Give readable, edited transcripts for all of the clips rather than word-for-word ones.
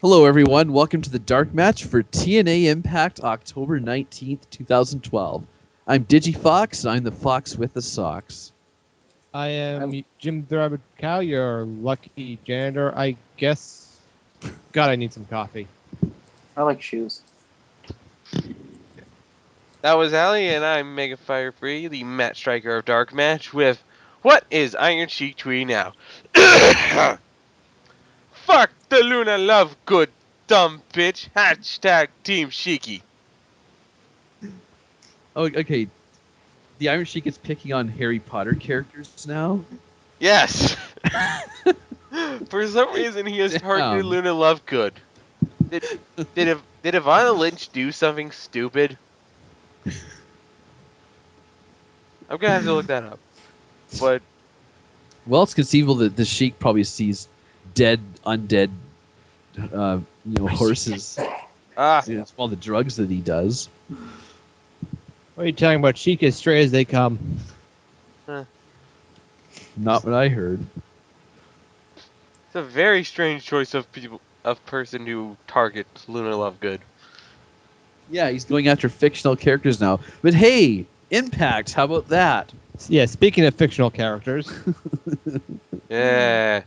Hello, everyone. Welcome to the Dark Match for TNA Impact October 19th, 2012. I'm DigiFox, and I'm the Fox with the Socks. I am Jim the Rabbit Cow, your lucky janitor, I guess. God, I need some coffee. I like shoes. That was Ali, and I'm Mega Fire Free, the Matt Striker of Dark Match, with What is Iron Sheik tweeting now? Fuck the Luna Love Good, dumb bitch. Hashtag Team Sheiky. Oh, okay. The Iron Sheik is picking on Harry Potter characters now? Yes. For some reason, he has targeted Luna Lovegood. Did Ivana Lynch do something stupid? I'm gonna have to look that up. But Well, it's conceivable that the Sheik probably sees dead, undead, horses. It's all the drugs that he does. What are you talking about? Chic as straight as they come. Not what I heard. It's a very strange choice of person to target Luna Lovegood. Yeah, he's going after fictional characters now. But hey, Impact, how about that? Yeah, speaking of fictional characters. Yeah.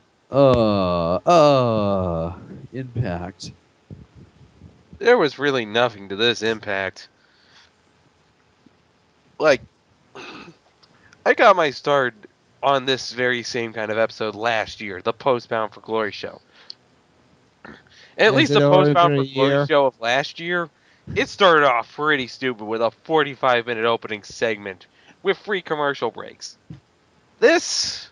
Impact. There was really nothing to this Impact. Like, I got my start on this very same kind of episode last year, the Postbound for Glory show. At least the Postbound for Glory show of last year, it started off pretty stupid with a 45-minute opening segment with free commercial breaks. This,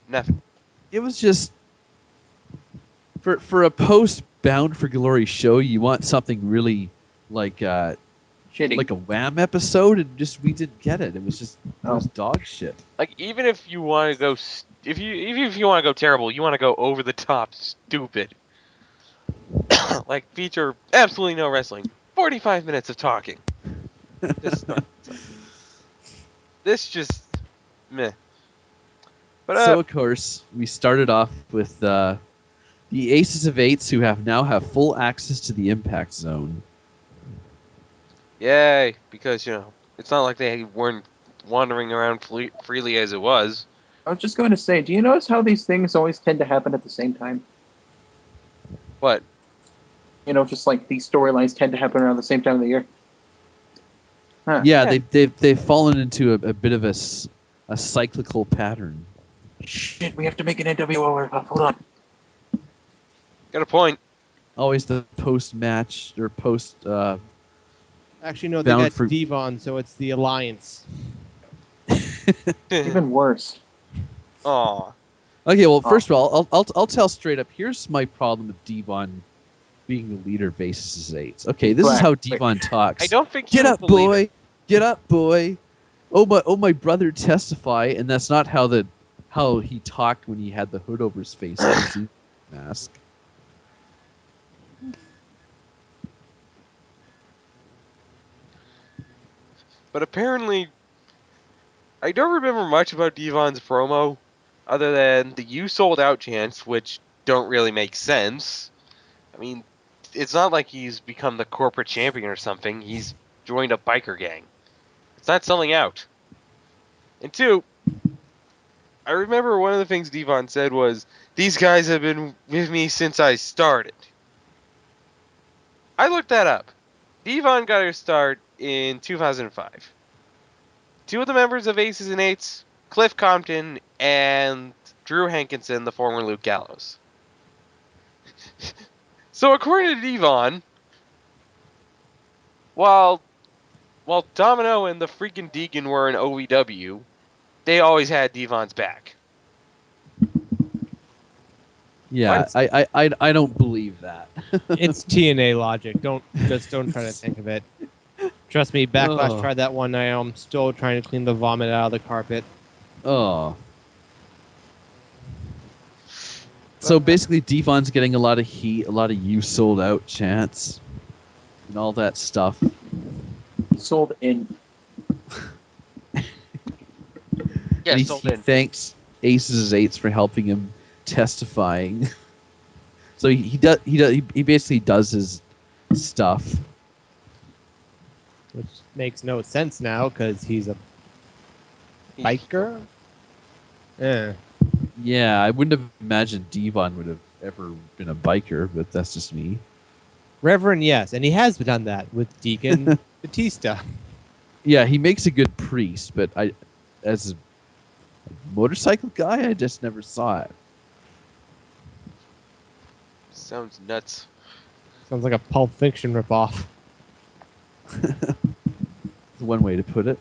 nothing. It was just for a Postbound for Glory show, you want something really like shitty, like a Wham episode, and just we didn't get it. It was just dog shit. Like, even if you want to go, if you want to go terrible, you want to go over the top stupid. Like, feature absolutely no wrestling, 45 minutes of talking. This just meh. But so of course we started off with the Aces of Eights, who now have full access to the Impact Zone. Yay, because it's not like they weren't wandering around freely as it was. I was just going to say, do you notice how these things always tend to happen at the same time? What? Just like these storylines tend to happen around the same time of the year. Huh. Yeah, they've fallen into a bit of a cyclical pattern. Shit, we have to make an NWO. Hold on. Got a point. Always the post-match or post... Actually, no, they got Devon, so it's the Alliance. Even worse. Aw. Okay, well, first of all, I'll tell straight up. Here's my problem with Devon being the leader of Aces of Eights. Okay, this is how Devon talks. I don't think get up, boy. Get up, boy. Oh my brother, testify. And that's not how he talked when he had the hood over his face and the mask. But apparently, I don't remember much about Devon's promo, other than the "you sold out" chants, which don't really make sense. I mean, it's not like he's become the corporate champion or something. He's joined a biker gang. It's not selling out. And two, I remember one of the things Devon said was, "These guys have been with me since I started." I looked that up. Devon got her start in 2005. Two of the members of Aces and Eights, Cliff Compton and Drew Hankinson, the former Luke Gallows. So according to Devon, while Domino and the freaking Deacon were in OVW, they always had Devon's back. Yeah, I don't believe that. It's TNA logic. Don't try to think of it. Trust me, Backlash tried that one night. I'm still trying to clean the vomit out of the carpet. Oh. So basically, Devon's getting a lot of heat, a lot of "you sold out" chants, and all that stuff. Sold in. Yeah, he thanks Aces of Eights for helping him testifying. So he basically does his stuff. Which makes no sense now because he's a biker. Yeah. Yeah, I wouldn't have imagined Devon would have ever been a biker, but that's just me. Reverend, yes, and he has done that with Deacon Batista. Yeah, he makes a good priest, but as a motorcycle guy, I just never saw it. Sounds nuts. Sounds like a Pulp Fiction ripoff. One way to put it.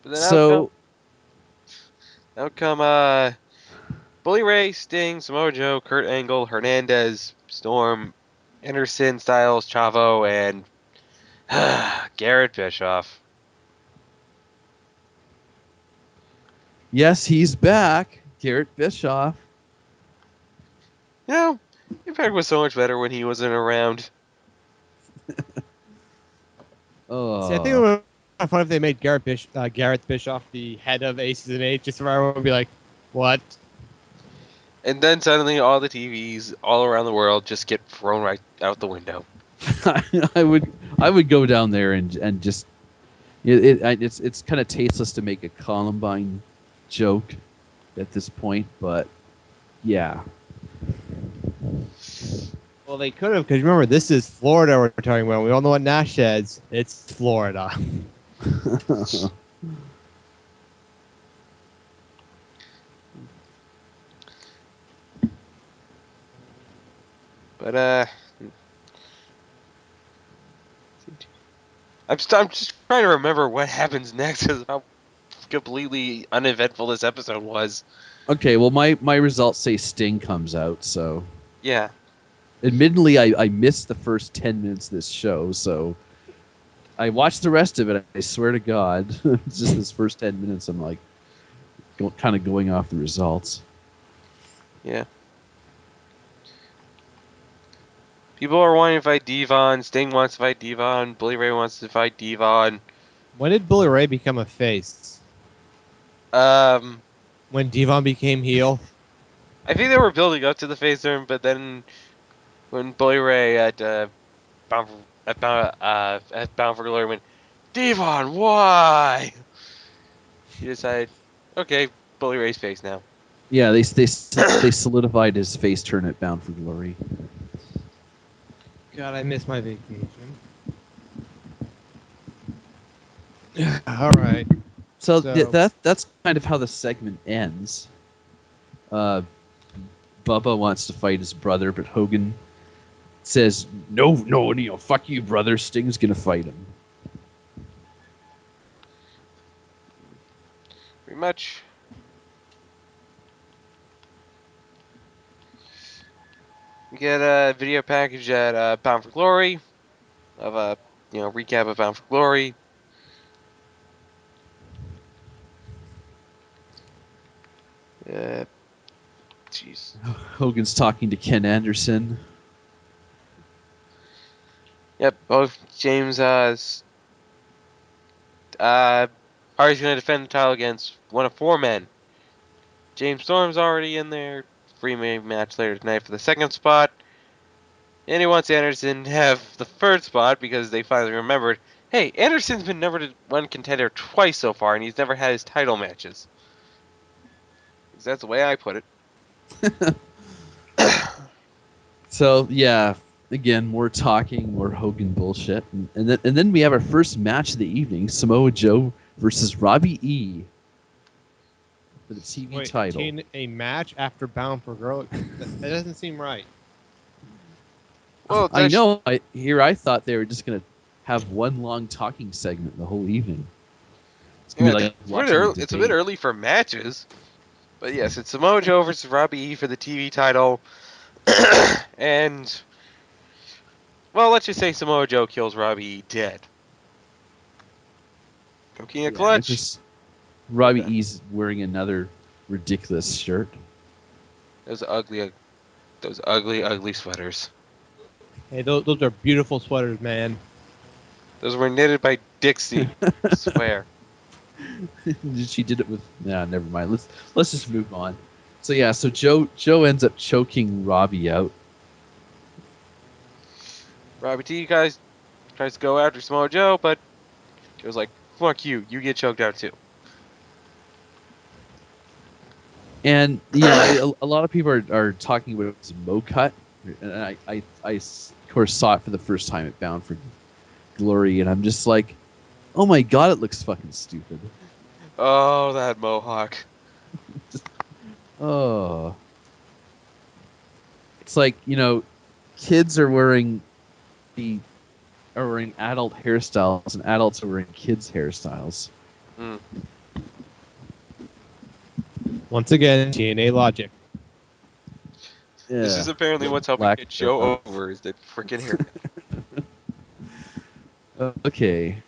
But then So, out come Bully Ray, Sting, Samoa Joe, Kurt Angle, Hernandez, Storm, Anderson, Styles, Chavo, and Garrett Bischoff. yes, he's back. Garrett Bischoff. You know, Impact was so much better when he wasn't around. Oh, See, I think it would be fun if they made Garrett Bischoff the head of Aces and Eight, just so everyone would be like, "What?" And then suddenly all the TVs all around the world just get thrown right out the window. I would go down there and just it's kind of tasteless to make a Columbine joke at this point, but yeah. Well, they could have, because remember, this is Florida we're talking about. We all know what Nash says. It's Florida. But I'm just trying to remember what happens next, because how completely uneventful this episode was. Okay, well my results say Sting comes out, so Yeah. admittedly I missed the first 10 minutes of this show, so I watched the rest of it. I swear to God, it's just this first 10 minutes. I'm like, kind of going off the results. Yeah. People are wanting to fight Devon. Sting wants to fight Devon. Bully Ray wants to fight Devon. When did Bully Ray become a face? Um, When Devon became heel? I think they were building up to the face turn, but then when Bully Ray at Bound for Glory went, Devon, why? He decided, okay, Bully Ray's face now. Yeah, they solidified his face turn at Bound for Glory. God, I miss my vacation. All right. So, So- that's kind of how the segment ends. Bubba wants to fight his brother, but Hogan says, no, fuck you, brother. Sting's gonna fight him. Pretty much. We get a video package at Bound for Glory of a recap of Bound for Glory. Jeez. Hogan's talking to Ken Anderson. Yep, both James Hardy's going to defend the title against one of four men. James Storm's already in there. Three-man match later tonight for the second spot. And he wants Anderson to have the third spot because they finally remembered, hey, Anderson's been number one contender twice so far, and he's never had his title matches. Because that's the way I put it. So yeah, again, more talking, more Hogan bullshit, and then we have our first match of the evening: Samoa Joe versus Robbie E. for the TV title. A match after Bound for Glory? That doesn't seem right. Well, I know. I thought they were just gonna have one long talking segment the whole evening. It's gonna be like it's a bit early for matches. But yes, it's Samoa Joe versus Robbie E for the TV title. And, well, let's just say Samoa Joe kills Robbie E dead. Coquina clutch. Just Robbie E's wearing another ridiculous shirt. Those ugly, ugly sweaters. Hey, those are beautiful sweaters, man. Those were knitted by Dixie. I swear. She did it with. Nah, never mind. Let's just move on. So yeah, so Joe ends up choking Robbie out. Robbie T guys tries to go after Samoa Joe, but Joe's like, "Fuck you! You get choked out too." And a lot of people are talking about his Mo cut, and I of course saw it for the first time at Bound for Glory, and I'm just like, oh my god, it looks fucking stupid. Oh, that mohawk. Oh, it's like kids are wearing adult hairstyles, and adults are wearing kids' hairstyles. Mm. Once again, TNA logic. Yeah, This is apparently what's helping Black get Joe over is that freaking haircut. Okay,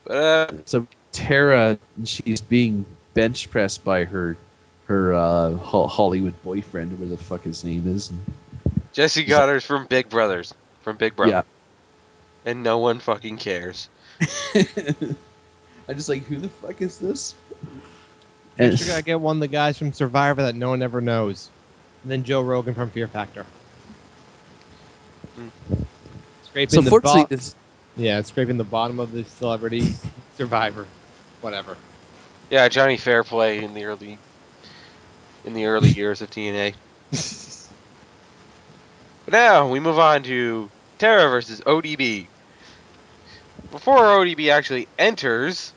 But so Tara, she's being bench pressed by her Hollywood boyfriend, whatever the fuck his name is. Jesse got hers from Big Brothers, from Big Brother, Yeah. and no one fucking cares. I'm just like, who the fuck is this? Next, you're gonna get one of the guys from Survivor that no one ever knows. And then Joe Rogan from Fear Factor. Mm. Scraping So the fortunately, scraping the bottom of the celebrity Survivor, whatever. Yeah, Johnny Fairplay in the early years of TNA. But now we move on to Tara versus ODB. Before ODB actually enters,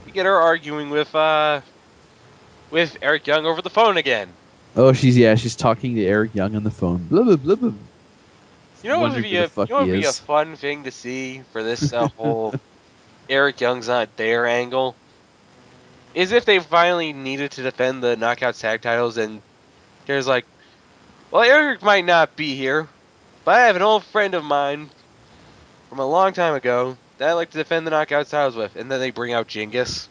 we get her arguing with Eric Young over the phone again. she's talking to Eric Young on the phone. Blah blah blah blah. Wondering who the fuck you know what he would be a is. fun thing to see for this whole Eric Young's not there angle? Is if they finally needed to defend the Knockout Tag titles and there's like, well, Eric might not be here, but I have an old friend of mine from a long time ago that I like to defend the Knockout titles with, and then they bring out Genghis.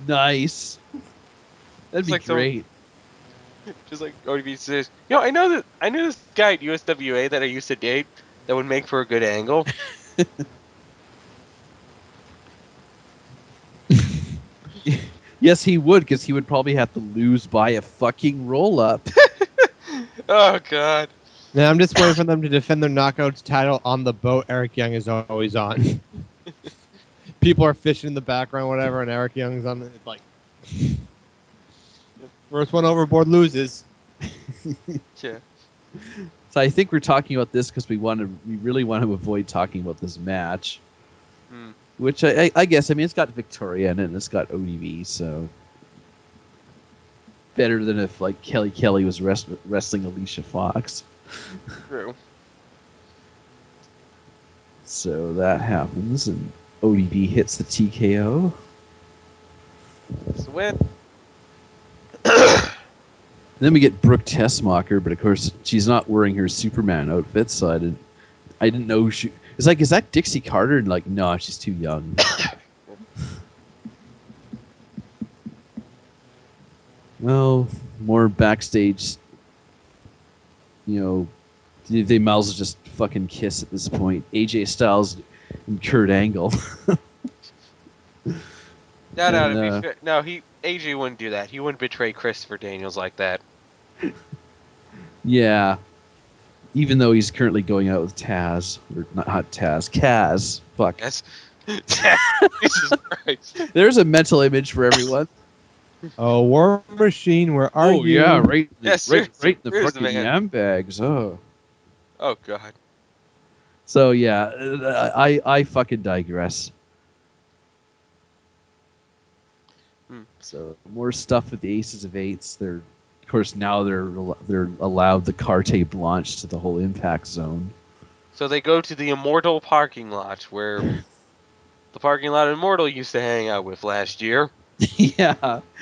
Nice. That'd It's be like some, great. just like ODB says, I knew this guy at USWA that I used to date that would make for a good angle. Yes, he would, because he would probably have to lose by a fucking roll up. Oh God. Now I'm just waiting for them to defend their Knockouts title on the boat Eric Young is always on. People are fishing in the background, whatever, and Eric Young's on it. It's like, first one overboard loses. Yeah. So I think we're talking about this because we really want to avoid talking about this match. Hmm. Which I guess, I mean, it's got Victoria in it and it's got ODB, so better than if like Kelly was wrestling Alicia Fox. True. So that happens, and ODB hits the TKO. That's the win. Then we get Brooke Tessmacher, but of course she's not wearing her Superman outfit, so I didn't know she. It's like, is that Dixie Carter? And like, no, she's too young. Well, more backstage. They might as well just fucking kiss at this point. AJ Styles and Kurt Angle. No, And, to be fair, no, AJ wouldn't do that. He wouldn't betray Christopher Daniels like that. Yeah. Even though he's currently going out with Taz. Or not Taz, Kaz. Fuck. Yes. Jesus Christ. There's a mental image for everyone. Oh, War Machine, where are you? Yeah, right. Yes, right in the here's the fucking man. yam bags. Oh. Oh God. So yeah, I fucking digress. Hmm. So more stuff with the Aces of Eights. Of course, now they're allowed the carte blanche to the whole Impact Zone. So they go to the Immortal parking lot where the parking lot Immortal used to hang out with last year. Yeah,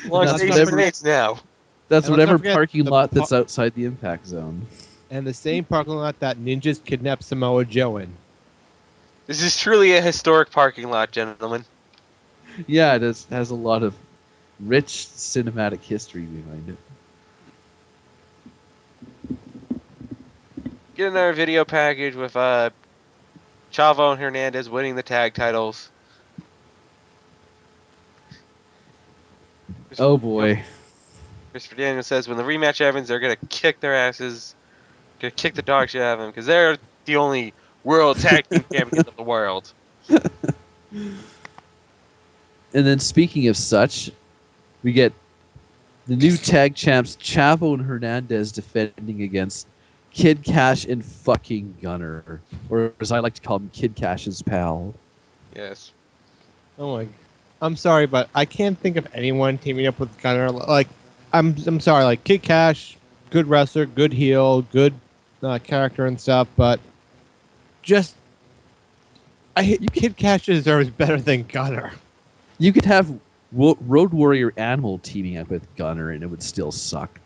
Long that's Station whatever. Eights now. That's And let's whatever not forget parking the lot that's outside the Impact Zone. And the same parking lot that ninjas kidnapped Samoa Joe in. This is truly a historic parking lot, gentlemen. Yeah, it has a lot of rich cinematic history behind it. Get another video package with Chavo and Hernandez winning the tag titles. Oh boy. Christopher Daniels says when the rematch happens, they're gonna kick their asses, gonna kick the dog shit out of them because they're the only world tag team champions of the world. And then speaking of such, we get the new tag champs Chavo and Hernandez defending against Kid Cash and fucking Gunner, or as I like to call him, Kid Cash's pal. Yes. Oh my! I'm sorry, but I can't think of anyone teaming up with Gunner. Like, I'm sorry. Like Kid Cash, good wrestler, good heel, good character and stuff, but just Kid Cash deserves better than Gunner. You could have Road Warrior Animal teaming up with Gunner, and it would still suck.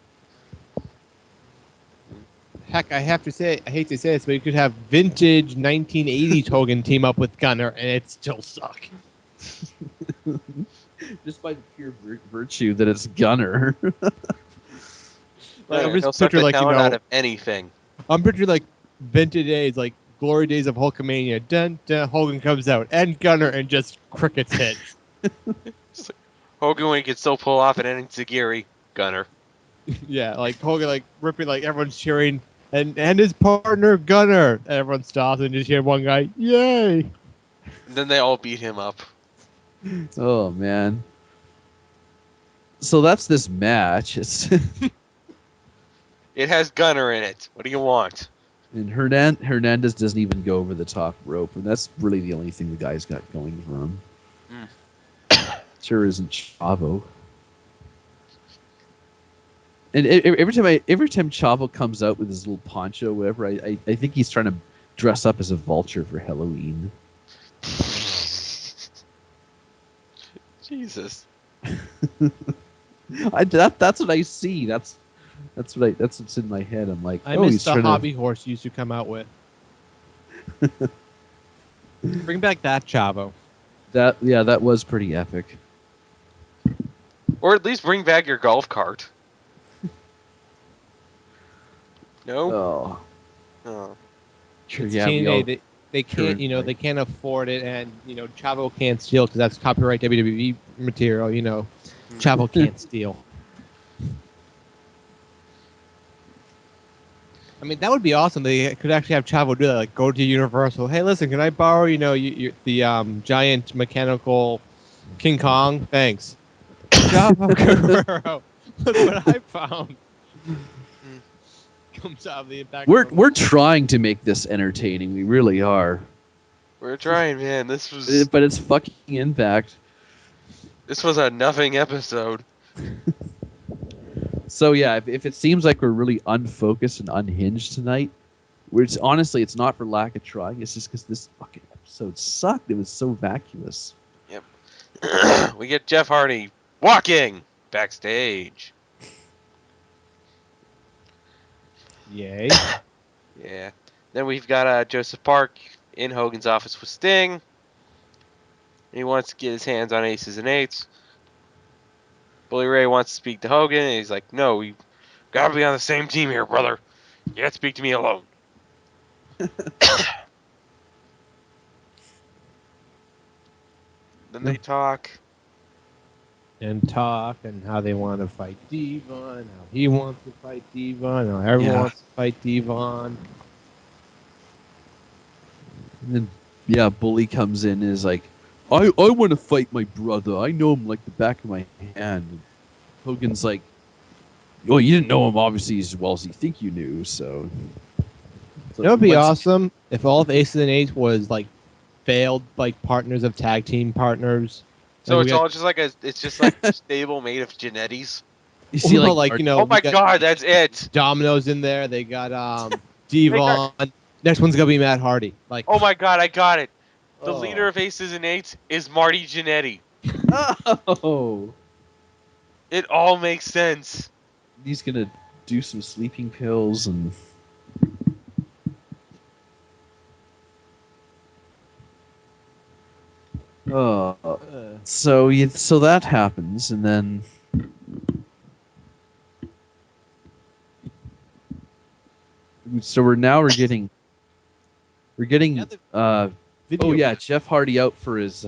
Heck, I have to say, I hate to say this, but you could have vintage 1980s Hogan team up with Gunner, and it still suck. Just by the pure virtue that it's Gunner. Like, I'm He'll just suck picture the like talent out of anything. I'm picturing like vintage days, like glory days of Hulkamania. Dun, dun, Hogan comes out, and Gunner, and just crickets hit. Hogan when he could still pull off an enziguri. Gunner. Yeah, like Hogan, like ripping, like everyone's cheering, and his partner Gunner. And everyone stops and just hear one guy, "Yay!" And then they all beat him up. Oh man. So that's this match. It's It has Gunner in it. What do you want? and Hernandez doesn't even go over the top rope, and that's really the only thing the guy's got going for him. Sure isn't Chavo. And every time Chavo comes out with his little poncho, whatever, I think he's trying to dress up as a vulture for Halloween. Jesus. That's what I see. That's what's in my head. I'm like, I oh, he's miss the trying hobby horse you used to come out with. Bring back that Chavo. that was pretty epic. Or at least bring back your golf cart. No? Oh, Oh. sure, It's yeah. TNA. They can't, Sure, they can't afford it, and Chavo can't steal because that's copyright WWE material. Chavo can't steal. I mean, that would be awesome. They could actually have Chavo do that. Like, go to Universal. Hey, listen, can I borrow, the giant mechanical King Kong? Thanks. Chavo Guerrero. Look what I found. Comes out of the impact. we're trying to make this entertaining. We really are. We're trying, man. But it's fucking Impact. This was a nothing episode. So yeah, if it seems like we're really unfocused and unhinged tonight, honestly, it's not for lack of trying. It's just because this fucking episode sucked. It was so vacuous. Yep. We get Jeff Hardy walking backstage. Yay. Yeah. Then we've got Joseph Park in Hogan's office with Sting. He wants to get his hands on aces and eights. Bully Ray wants to speak to Hogan, and he's like, no, we gotta be on the same team here, brother. You can't speak to me alone. Then they talk. And talk, and how they want to fight Devon, how he wants to fight Devon, how everyone wants to fight Devon. And then Bully comes in and is like, I want to fight my brother. I know him like the back of my hand. And Hogan's like, well, you didn't know him obviously as well as you think you knew, so. It would be awesome if all of Aces and Eights was like failed like partners of tag team partners. So Like, it's all just like a stable made of Genettis. You see, oh like, my god, that's it. Domino's in there. They got Devon. Next one's gonna be Matt Hardy. Like, oh my god, I got it. The Oh. leader of Aces and Eights is Marty Jannetty. oh, It all makes sense. he's gonna do some sleeping pills and. So that happens, and then we're getting video. Jeff Hardy out for his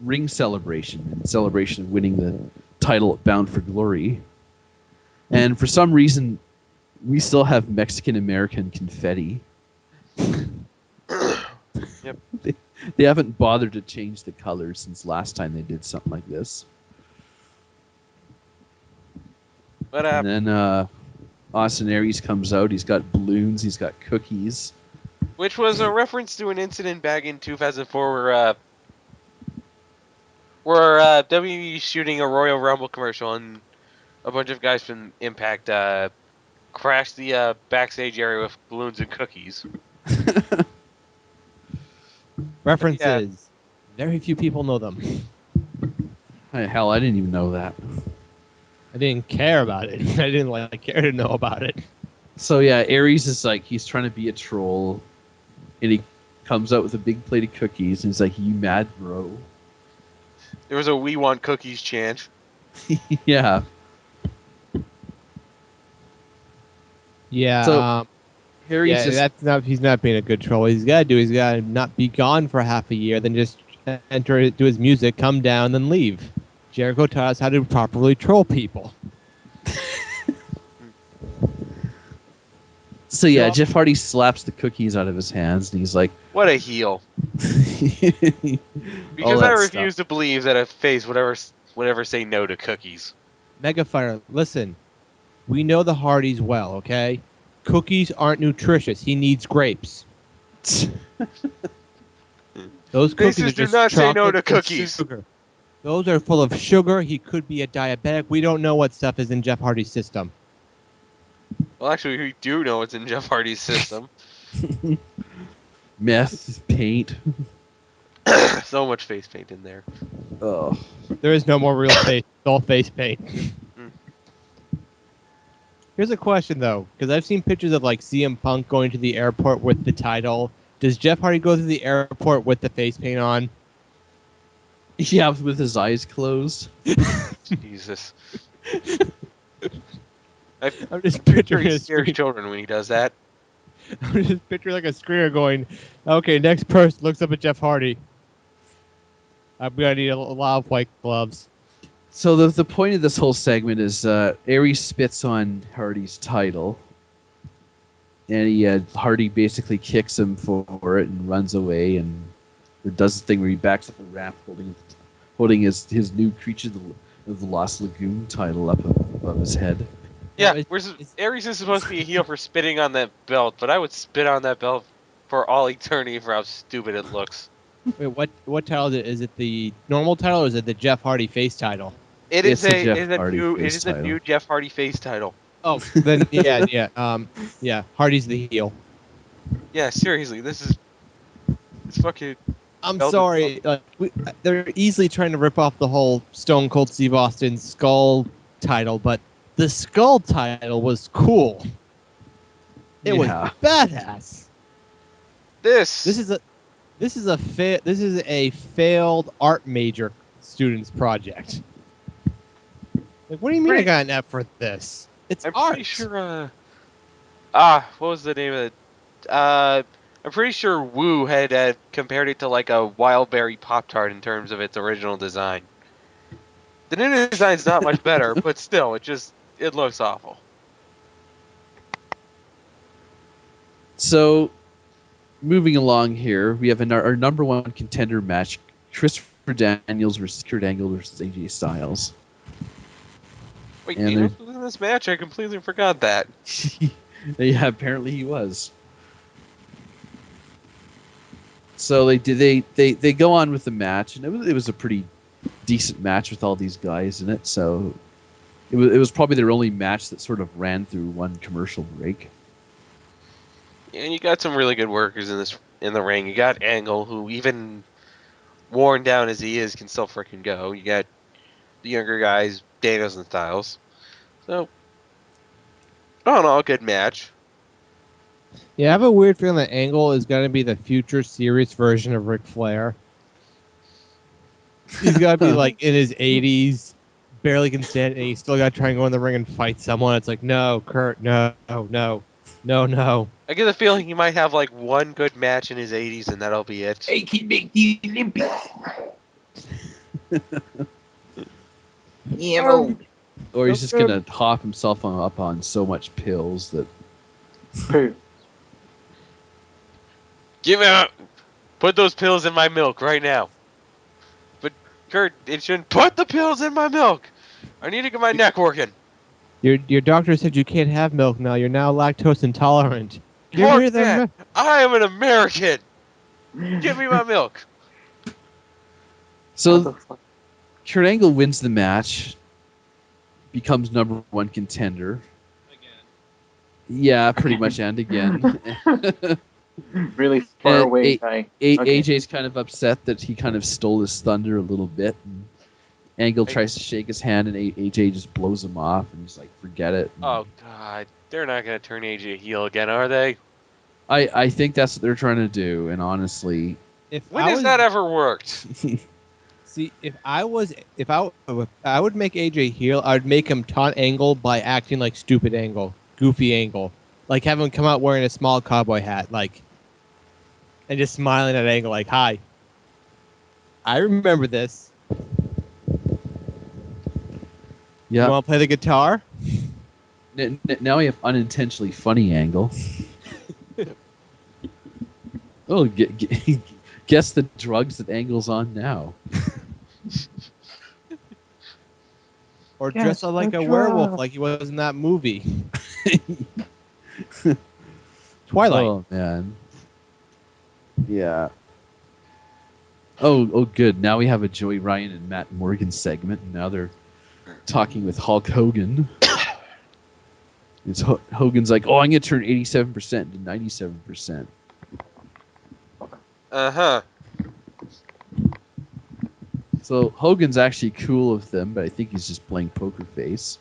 ring celebration in celebration of winning the title at Bound for Glory. And for some reason, we still have Mexican American confetti. Yep. They haven't bothered to change the colors since last time they did something like this. But And then Austin Aries comes out. He's got balloons. He's got cookies. which was a reference to an incident back in 2004 where WWE shooting a Royal Rumble commercial and a bunch of guys from Impact crashed the backstage area with balloons and cookies. References. Very few people know them. Hell, I didn't even know that. I didn't care about it. I didn't care to know about it. So yeah, Aries is like, he's trying to be a troll, and he comes out with a big plate of cookies, and he's like, "You mad, bro?" There was a "We Want Cookies" chant. Yeah. Yeah. So, Harry's just he's not being a good troll. He's got to not be gone for half a year, then just enter, do his music, come down, then leave. Jericho taught us how to properly troll people. So yeah, Jeff Hardy slaps the cookies out of his hands, and he's like, What a heel. Because I refuse to believe that a face would ever say no to cookies. Megafire, listen. We know the Hardys well, okay? Cookies aren't nutritious. He needs grapes. Those cookies Faces are do just not say no chocolate to and cookies. sugar. Those are full of sugar. He could be a diabetic. We don't know what stuff is in Jeff Hardy's system. Well, actually, we do know what's in Jeff Hardy's system. Meth, paint. So much face paint in there. Oh. There is no more real face. It's all face paint. Here's a question, though, because I've seen pictures of CM Punk going to the airport with the title. Does Jeff Hardy go to the airport with the face paint on? Yeah, with his eyes closed. Jesus. I'm just picturing He scares children when he does that. I'm just picturing a screener going, okay, next person looks up at Jeff Hardy. I'm going to need a lot of white gloves. So the point of this whole segment is Aries spits on Hardy's title, and Hardy basically kicks him for it and runs away, and does the thing where he backs up a ramp holding his new Creature of the Lost Lagoon title up above his head. Yeah, Aries is supposed to be a heel for spitting on that belt, but I would spit on that belt for all eternity for how stupid it looks. Wait, what title is it? Is it the normal title or is it the Jeff Hardy face title? It is a new Jeff Hardy face title. Oh, then yeah, Hardy's the heel. Yeah, seriously, it's fucking. I'm sorry, they're easily trying to rip off the whole Stone Cold Steve Austin Skull title, but the Skull title was cool. It was badass. This is a failed art major student's project. What do you mean I got an F for this? It's art. Pretty sure. What was the name of it? I'm pretty sure Wu had compared it to a wild berry Pop-Tart in terms of its original design. The new design's not much better, but still, it looks awful. So, moving along here, we have our number one contender match: Christopher Daniels versus Kurt Angle versus AJ Styles. Wait, Daniels was in this match? I completely forgot that. Yeah, apparently he was. So they go on with the match, and it was a pretty decent match with all these guys in it. So it was probably their only match that sort of ran through one commercial break. Yeah, and you got some really good workers in the ring. You got Angle, who even worn down as he is, can still freaking go. You got the younger guys, Daniels and Styles. So, all in all, a good match. Yeah, I have a weird feeling that Angle is going to be the future serious version of Ric Flair. He's got to be in his 80s, barely can stand, and he's still got to try and go in the ring and fight someone. It's no, Kurt, no. I get the feeling he might have one good match in his 80s, and that'll be it. They can make the Olympics. Emo. Or he's just gonna hop himself up on so much pills that Poo. Give me up. Put those pills in my milk right now. But Kurt, it shouldn't put the pills in my milk. I need to get my neck working. Your doctor said you can't have milk now. You're now lactose intolerant. Give Fuck me the that. milk. I am an American. Give me my milk. What so the fuck? Kurt Angle wins the match, becomes #1 contender. Yeah, pretty much, and again. Really far And away guy. Okay. AJ's kind of upset that he kind of stole his thunder a little bit. And Angle tries to shake his hand, and AJ just blows him off, and he's like, "Forget it." Oh God, they're not gonna turn AJ heel again, are they? I think that's what they're trying to do, and honestly, When has that ever worked? See, if I would make AJ heel, I'd make him taunt Angle by acting like stupid Angle, goofy Angle, like have him come out wearing a small cowboy hat, like, and just smiling at Angle like, "Hi, I remember this. yeah. You want to play the guitar?" Now we have unintentionally funny Angle. Oh, guess the drugs that Angle's on now. Or Yes, dress up like the a werewolf, drug. like he was in that movie, Twilight. Oh man. Yeah. Oh, good. Now we have a Joey Ryan and Matt Morgan segment, and now they're talking with Hulk Hogan. Hogan's like, "Oh, I'm gonna turn 87% to 97%." Uh-huh. So Hogan's actually cool with them, but I think he's just playing poker face.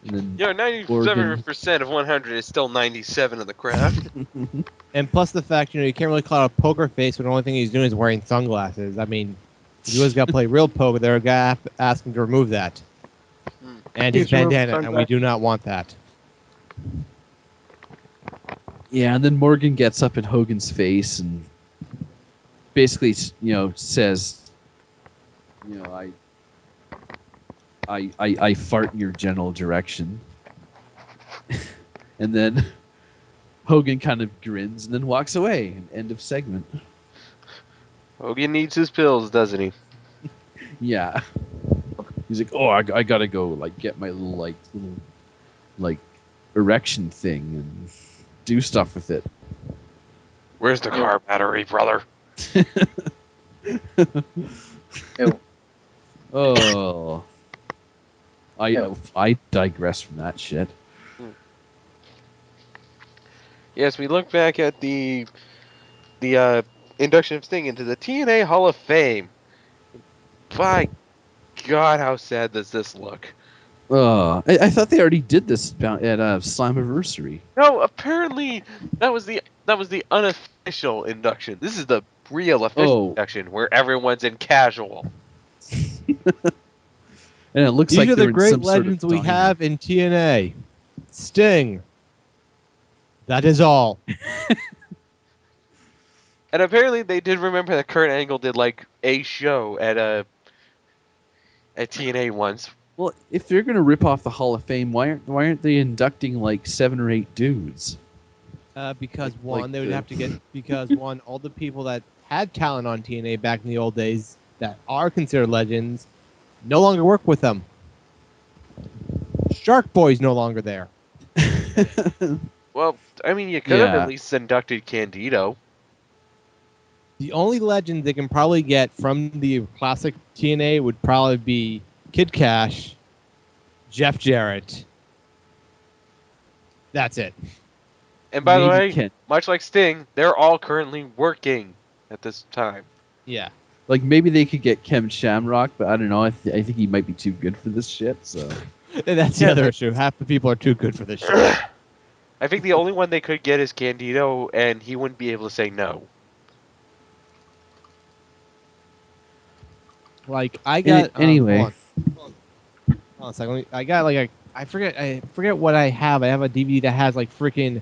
And then Yeah, 97% of 100 is still 97 of the craft. And plus the fact, you can't really call it a poker face when the only thing he's doing is wearing sunglasses. I mean, if he was got to play real poker, they're going to ask him to remove that. And his He's removed bandana, and we do not want that. Yeah, and then Morgan gets up in Hogan's face and basically, says, I fart in your general direction. And then Hogan kind of grins and then walks away. End of segment. Hogan needs his pills, doesn't he? Yeah. He's like, "Oh, I gotta go, like, get my little erection thing and do stuff with it." Where's the car battery, brother? Ew. Oh. Yeah. I digress from that shit. Yes, we look back at the induction of Sting into the TNA Hall of Fame. By God, how sad does this look? I thought they already did this at Slammiversary. No, apparently that was the unofficial induction. This is the real official induction where everyone's in casual. And it looks These like are they're the in great some sort of legends we diner. have in TNA. Sting. That is all. And apparently they did remember that Kurt Angle did like a show at TNA once. Well, if they're gonna rip off the Hall of Fame, why aren't they inducting like 7 or 8 dudes? Because Like they would the- have to get all the people that had talent on TNA back in the old days that are considered legends no longer work with them. Shark Boy's no longer there. Well, I mean, you could have Yeah. at least inducted Candido. The only legend they can probably get from the classic TNA would probably be Kid Cash, Jeff Jarrett. That's it. And by the Maybe way, much like Sting, they're all currently working at this time. Yeah. Like, maybe they could get Kevin Shamrock, but I don't know. I think he might be too good for this shit. So And that's the other issue. Half the people are too good for this shit. I think the only one they could get is Candido, and he wouldn't be able to say no. Like I got anyway. Hold on a second. I got like I forget what I have. I have a DVD that has like freaking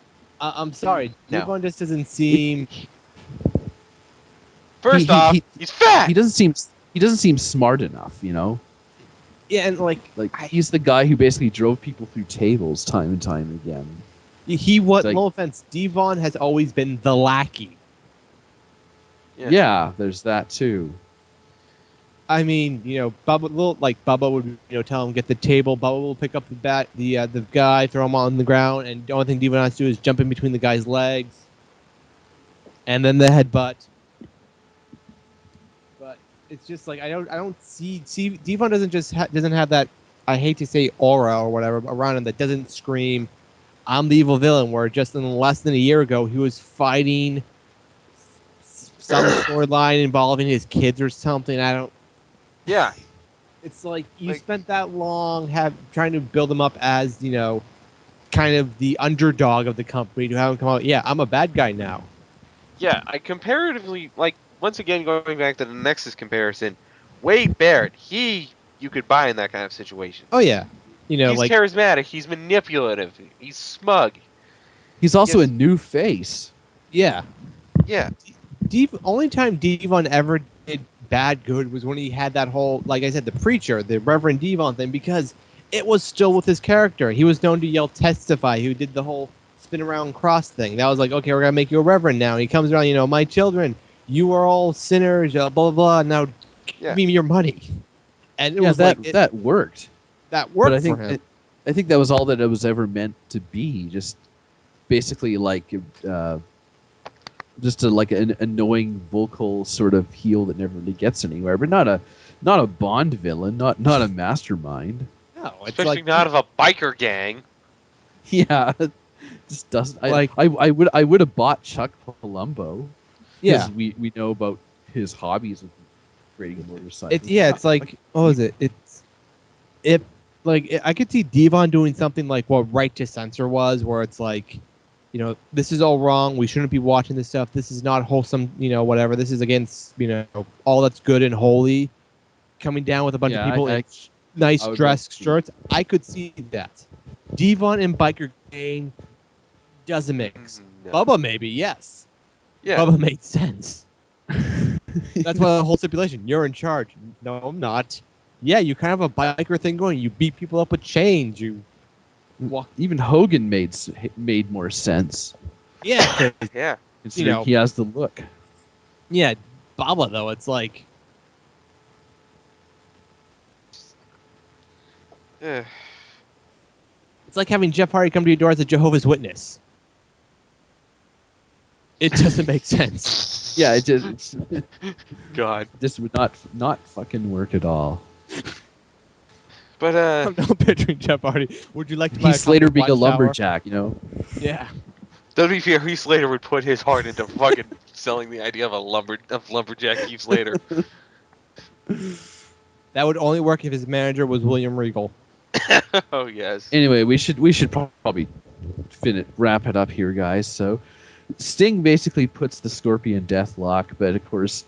I'm sorry. No. Devon just doesn't seem. First he- off, he- he's fat. He doesn't seem smart enough, you know. Yeah, and like He's the guy who basically drove people through tables time and time again. he was. Like- No offense, Devon has always been the lackey. Yeah, there's that too. I mean, Bubba would, tell him get the table. Bubba will pick up the guy, throw him on the ground, and the only thing Devon has to do is jump in between the guy's legs, and then the headbutt. But it's just like I don't see Devon doesn't have that, I hate to say, aura or whatever around him that doesn't scream I'm the evil villain. Where just in less than a year ago he was fighting some storyline involving his kids or something. Yeah. It's like you Like- spent that long trying to build him up as, kind of the underdog of the company to have him come out, yeah, I'm a bad guy now. Yeah, I comparatively, once again, going back to the Nexus comparison, Wade Barrett, you could buy in that kind of situation. Oh, yeah. He's charismatic, he's manipulative, he's smug. He's also Yes. a new face. Yeah. Yeah. Only time Devon ever did bad good was when he had that whole, like I said, the preacher, the Reverend Devon thing, because it was still with his character. He was known to yell testify. He did the whole spin around cross thing. That was like, okay, we're going to make you a reverend now. And he comes around, my children, you are all sinners, blah, blah, blah. Now give me your money. And it was that worked. That worked But I think for him. I think that was all that it was ever meant to be. Just basically just an annoying vocal sort of heel that never really gets anywhere. But not a Bond villain, not a mastermind. No, it's Especially not of a biker gang. Yeah, it just doesn't. Like- I would have bought Chuck Palumbo. Yeah. 'Cause we know about his hobbies with grading motorcycles. It's like, what was it? I could see Devon doing something like what Right to Censor was, where it's like, this is all wrong. We shouldn't be watching this stuff. This is not wholesome, whatever. This is against, all that's good and holy. Coming down with a bunch of people in nice I would dress love to. shirts. I could see that. Devon and Biker Gang doesn't mix. No. Bubba maybe, yes. Yeah. Bubba made sense. That's why the whole stipulation. You're in charge. No, I'm not. Yeah, you kind of have a biker thing going. You beat people up with chains. You walk. Even Hogan made more sense. Yeah, 'cause, Yeah. Considering he has the look. yeah. Bubba though, it's like Ugh. it's like having Jeff Hardy come to your door as a Jehovah's Witness. It doesn't make sense. Yeah, it just God. this would not fucking work at all. But I'm not picturing Jeff Hardy. Would you like to buy Heath Slater being a Watchtower? lumberjack, Yeah. to be fair, Heath Slater would put his heart into fucking selling the idea of lumberjack Heath Slater. That would only work if his manager was William Regal. Oh yes. Anyway, we should probably wrap it up here, guys. So, Sting basically puts the Scorpion deathlock, but of course,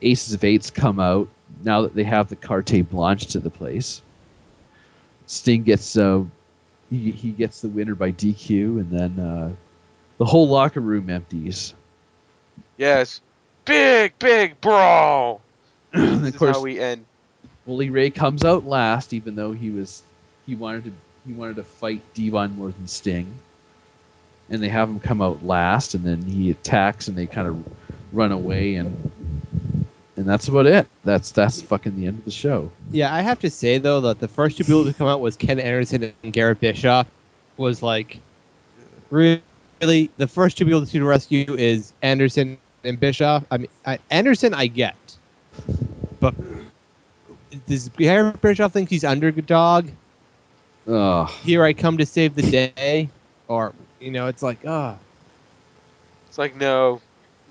Aces of Eights come out now that they have the carte blanche to the place. Sting gets he gets the winner by DQ, and then the whole locker room empties. Yes. Big brawl. And This of is course, how we end. Bully Ray comes out last, even though he wanted to fight Devon more than Sting. And they have him come out last, and then he attacks, and they kind of run away, and that's about it. That's fucking the end of the show. Yeah, I have to say though that the first two people to come out was Ken Anderson and Garrett Bischoff. Was like really the first two people to rescue is Anderson and Bischoff. I mean, Anderson I get, but does Garrett Bischoff think he's underdog? Oh, Here I come to save the day, or it's like It's like no.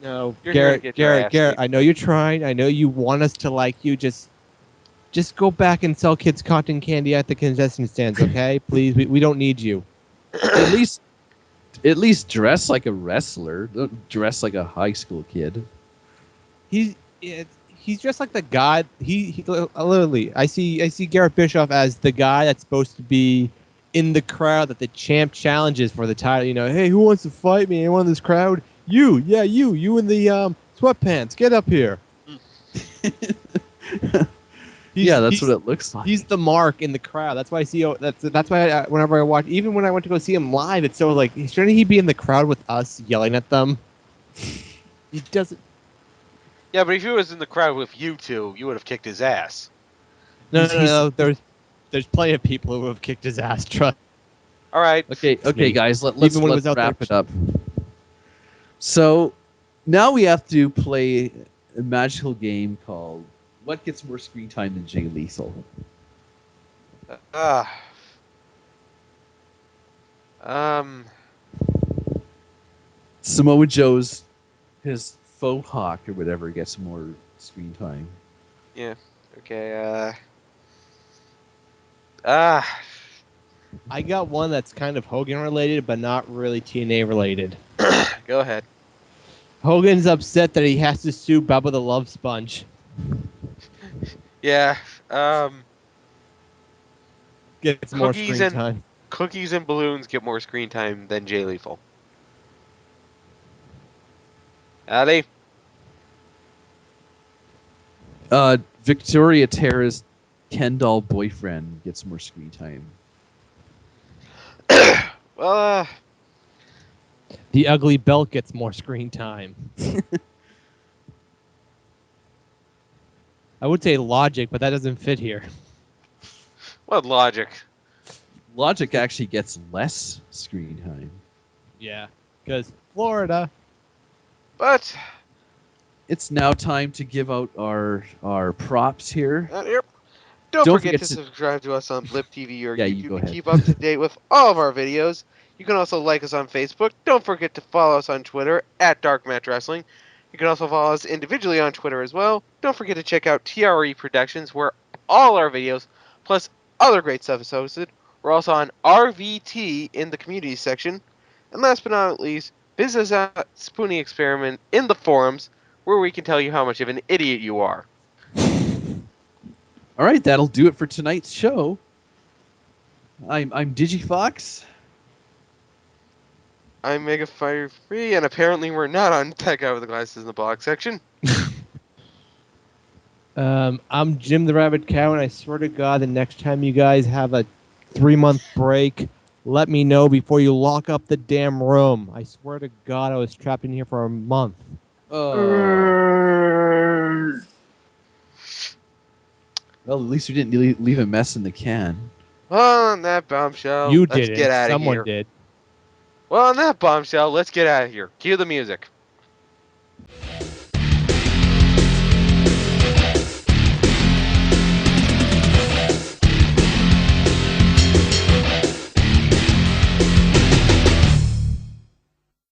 no, You're here to get your ass Garrett. kicked. I know you're trying. I know you want us to like you. Just go back and sell kids cotton candy at the concession stands, okay? Please, we don't need you. at least dress like a wrestler. Don't dress like a high school kid. He's just like the guy. He literally. I see Garrett Bischoff as the guy that's supposed to be in the crowd that the champ challenges for the title. You know, hey, who wants to fight me? Anyone in this crowd? You, yeah, you in the sweatpants. Get up here. Yeah, that's what it looks like. He's the mark in the crowd. That's why I see. That's why whenever I watch, even when I went to go see him live, it's so like, shouldn't he be in the crowd with us yelling at them? He doesn't. Yeah, but if he was in the crowd with you two, you would have kicked his ass. No. There's plenty of people who have kicked his ass. Trust. All right. Okay, me. guys, let's Even when he was out wrap there- it up. So now we have to play a magical game called What Gets More Screen Time Than Jay Lethal? Samoa Joe's his faux hawk or whatever gets more screen time. Yeah. Okay. I got one that's kind of Hogan related, but not really TNA related. Go ahead. Hogan's upset that he has to sue Bubba the Love Sponge. Yeah. Gets more Cookies screen and- time. Cookies and balloons get more screen time than Jay Lethal. Addy? Victoria Terra's Ken doll boyfriend gets more screen time. Well, The ugly belt gets more screen time. I would say Logic, but that doesn't fit here. what logic? Logic actually gets less screen time. Yeah, because Florida. But It's now time to give out our props here. yep. Don't Don't forget forget to to- subscribe to us on Blip TV or Yeah, you YouTube go to ahead. keep up to date with all of our videos. You can also like us on Facebook. Don't forget to follow us on Twitter at DarkMatch Wrestling. You can also follow us individually on Twitter as well. Don't forget to check out TRE Productions, where all our videos, plus other great stuff is hosted. We're also on RVT in the community section. And last but not least, visit us at Spoonie Experiment in the forums, where we can tell you how much of an idiot you are. All right, that'll do it for tonight's show. I'm DigiFox. I'm Mega Fighter Free, and apparently we're not on Tech Out with the Glasses in the Box section. I'm Jim the Rabbit Cow, and I swear to God, the next time you guys have a 3-month break, let me know before you lock up the damn room. I swear to God, I was trapped in here for a month. Well, at least we didn't leave a mess in the can. Well, on that bombshell, You let's did get it. out of Someone here. did. Well, on that bombshell, let's get out of here. Cue the music.